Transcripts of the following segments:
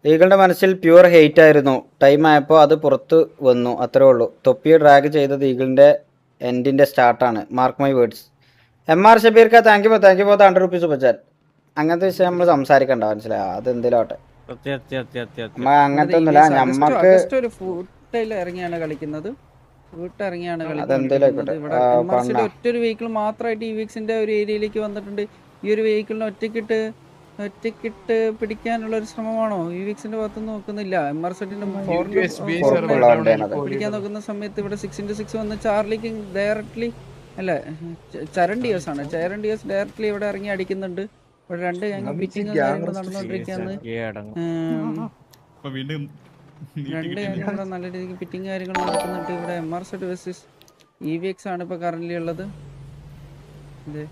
ഈഗിളുടെ മനസ്സിൽ pure hate ആയിരുന്നു. Time ആയപ്പോൾ അത് പുറത്ത് വന്നു, അത്രേ ഉള്ളൂ. തൊപ്പിയെ ഡ്രാഗ് ചെയ്തത് ഈഗിളിൻ്റെ എൻഡിൻ്റെ സ്റ്റാർട്ടാണ്. Mark my words. MR ഷബീർക്ക thank you for ₹100 super chat. അങ്ങനത്തെ വിഷയം നമ്മൾ സംസാരിക്കണ്ട, മനസ്സിലായോ? അത് എന്തെങ്കിലും ആവട്ടെ. അങ്ങനത്തെ ഒന്നുമില്ല. ഞമ്മക്ക് ഇറങ്ങിയാണ് കളിക്കുന്നത്. അതെന്തേലും ഇവിടെ ഒറ്റൊരു വെഹിക്കിൾ മാത്രമായിട്ട് ഈ വീക്സിന്റെ ഒരു ഏരിയയിലേക്ക് വന്നിട്ടുണ്ട്. ഈ ഒരു വെഹിക്കിളിനെ ഒറ്റക്കിട്ട് പിടിക്കാനുള്ള ഒരു ശ്രമമാണോ ഈ വീക്സിന്റെ ഭാഗത്തുനിന്ന് നോക്കുന്നില്ല? MR സെറ്റിന്റെ പിടിക്കാൻ നോക്കുന്ന സമയത്ത് ഇവിടെ 6x6 വന്ന് ചാർലിക്ക് ഡയറക്ട്ലി അല്ല ചരണ്ടിയേഴ്സ് ആണ്. ചരണ്ടിയേഴ്സ് ഡയറക്ട്ലി ഇവിടെ ഇറങ്ങി അടിക്കുന്നുണ്ട്. ഇവിടെ രണ്ട് പിച്ചിങ് കാര്യങ്ങൾ നടന്നുകൊണ്ടിരിക്കുകയാണ്. രണ്ട് ഇവിടെ നല്ല രീതിക്ക് പിറ്റിങ് കാര്യങ്ങൾ നടക്കുന്നുണ്ട്. ഇവിടെ MR സെറ്റ് വേഴ്സസ് EVX ആണ് ഇപ്പൊ കറന്റ് ഉള്ളത്. കറന്റ്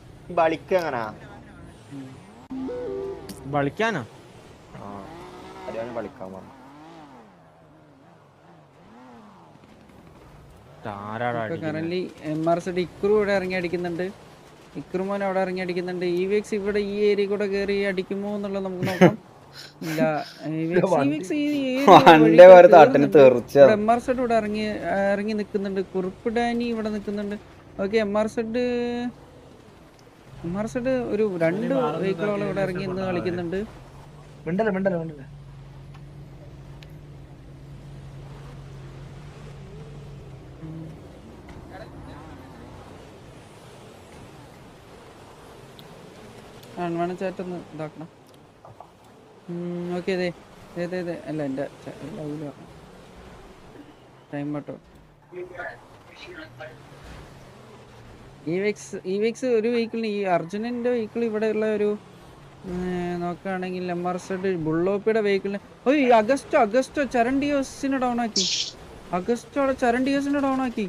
MR സെറ്റ് ഇക്രു ഇവിടെ ഇറങ്ങി അടിക്കുന്നുണ്ട്. ഇക്രുമോൻ അവിടെ ഇറങ്ങി അടിക്കുന്നുണ്ട്. EVX ഇവിടെ ഈ ഏരിയ കൂടെ കയറി അടിക്കുമോ എന്നുള്ളത് നമുക്ക് നോക്കാം. ഇല്ല, MR സെറ്റ് ഇവിടെ ഇറങ്ങി നിൽക്കുന്നുണ്ട്. കുറുപ്പ് ഡാനി ഇവിടെ നിൽക്കുന്നുണ്ട്. ഓക്കെ, MR സെറ്റ് ഒരു 2 വെഹിക്കിളോളം ഇവിടെ ഇറങ്ങി ഇന്ന് കളിക്കുന്നുണ്ട്. വേണം ചാറ്റൊന്ന് ഇതാക്കണം. ഓക്കെ, അതെ അല്ല എൻ്റെ ടൈം കേട്ടോ. EVX ഒരു വെഹിക്കിളിന് ഈ അർജുനൻ്റെ വെഹിക്കിൾ ഇവിടെയുള്ള ഒരു നോക്കുകയാണെങ്കിൽ MR സെഡ് ബുള്ളോപ്പിയുടെ വെഹിക്കിളിന് അഗസ്റ്റോ ചരണ്ടിയോസിനെ ഡൗൺ ആക്കി. അവിടെ ചരണ്ടിയോസിനെ ഡൗൺ ആക്കി.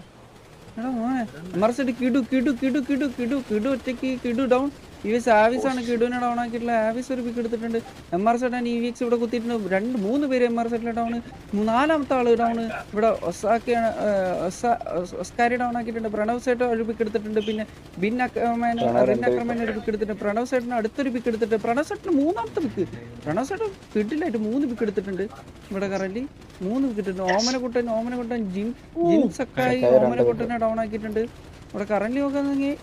MR സെഡ് കിടു ഒറ്റയ്ക്ക് ഡൗൺ. EVX ആവിസ് ആണ് കിടുവിനെ ഡൗൺ ആക്കിയിട്ടുള്ള. ആവിസ് ഒരു പിക്ക് എടുത്തിട്ടുണ്ട്. MR സെഡ് ആൻഡ് EVX ഇവിടെ കുത്തിയിട്ടുണ്ട്. 2-3 പേര് MR സെറ്റിലെ ഡൗൺ. 4ാമത്തെ ആള് ഡൗൺ. ഇവിടെ ഒസ്കാരി ഡൗൺ ആക്കിയിട്ടുണ്ട്. പ്രണവ് സേട്ട് ഒരു പിക്ക് എടുത്തിട്ടുണ്ട്. പിന്നെ റിൻ അക്രമൻ ഒരു പിക്ക് എടുത്തിട്ടുണ്ട്. പ്രണവ് സേട്ടിന് അടുത്തൊരു പിക്ക് എടുത്തിട്ട് പ്രണവ് സേട്ടിന് 3ാമത്തെ പിക്ക്. പ്രണവ് സേട്ട് കിഡിലായിട്ട് 3 പിക്ക് എടുത്തിട്ടുണ്ട്. ഇവിടെ കറന്റ് 3 വിക്കറ്റ് ഉണ്ട്. ഓമനക്കുട്ടൻ ജിൻസക്കായി ഓമനക്കുട്ടനെ ഡൗൺ ആക്കിയിട്ടുണ്ട്. ഇവിടെ കറന്റ് നോക്കുകയാണെങ്കിൽ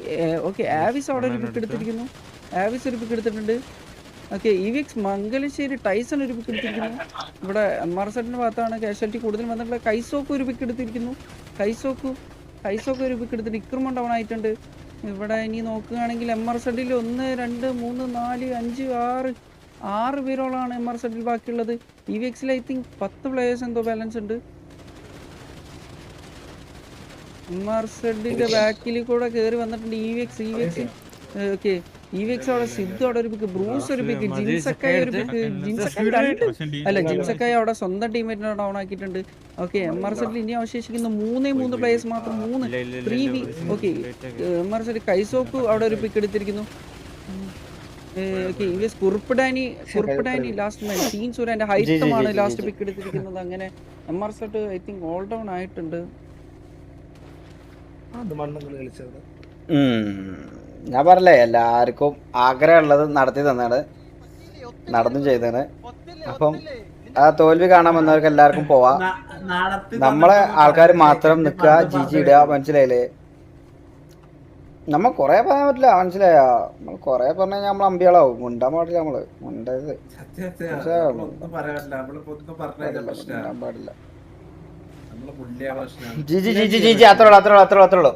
ഓക്കെ, ആവിസ് അവിടെ ഒരു പിക്ക് എടുത്തിരിക്കുന്നു. ആവിസ് ഒരു പിക്ക് എടുത്തിട്ടുണ്ട്. ഓക്കെ, EVX മംഗലശ്ശേരി ടൈസൺ ഒരു പിക്ക് എടുത്തിരിക്കുന്നു. ഇവിടെ MR സെറ്റിന്റെ ഭാഗത്താണ് കാഷ്വാലിറ്റി കൂടുതൽ വന്നിട്ടുള്ള. കൈസോക്ക് ഒരു പിക്ക് എടുത്തിരിക്കുന്നു. കൈസോക്ക് ഒരു പിക്ക് എടുത്തിട്ട് ഇക്രമം ഡൗൺ ആയിട്ടുണ്ട്. ഇവിടെ ഇനി നോക്കുകയാണെങ്കിൽ MR സെറ്റിൽ 1 2 3 4 5 6 പേരോളാണ് MR സെറ്റിൽ ബാക്കിയുള്ളത്. EVXൽ ഐ തിങ്ക് 10 പ്ലേയേഴ്സ് എന്തോ ബാലൻസ് ഉണ്ട്. MR സെഡിന്റെ ബാക്കിൽ കൂടെ കയറി വന്നിട്ടുണ്ട് EVX. ഓക്കെ, EVX അവിടെ സിദ്ധു അവിടെ ഒരു പിക്ക്, ബ്രൂസ് ഒരു പിക്ക്, ജിൻസക്കായി ഒരു പിക്ക്. ജിൻസക്കായി അവിടെ സ്വന്തം ടീമേറ്റിനെ ഡൗൺ ആക്കിയിട്ടുണ്ട്. ഓക്കെ, MR സെഡിൽ ഇനി അവശേഷിക്കുന്ന 3 പ്ലേയേഴ്സ് മാത്രം. 3 ഓക്കെ, MR സെഡ് കൈസോക്ക് അവിടെ ഒരു പിക്ക് എടുത്തിരിക്കുന്നു. EVX Kurup Danny last man team സൂര്യന്റെ ഹൈറ്റമാണ് ലാസ്റ്റ് പിക്ക് എടുത്തിരിക്കുന്നത്. അങ്ങനെ MR Z I think all down ആയിട്ടുണ്ട്. ഞാൻ പറഞ്ഞേ, എല്ലാവർക്കും ആഗ്രഹമുള്ളത് നടത്തി തന്നാണ്, നടന്നും ചെയ്താണ്. അപ്പം ആ തോൽവി കാണാൻ വന്നവർക്ക് എല്ലാവർക്കും പോവാം. നമ്മളെ ആൾക്കാർ മാത്രം നിൽക്കുക, ജിജി ഇടുക, മനസ്സിലായില്ലേ? നമ്മ കൊറേ പറയാൻ പറ്റില്ല, മനസ്സിലായോ? നമ്മൾ കൊറേ പറഞ്ഞു കഴിഞ്ഞാൽ നമ്മൾ അമ്പിയാളാവും. മുണ്ടാൻ പാടില്ല, നമ്മള് മുണ്ടരുത്, പാടില്ല. ജിജി അത്രേ ഉള്ളൂ.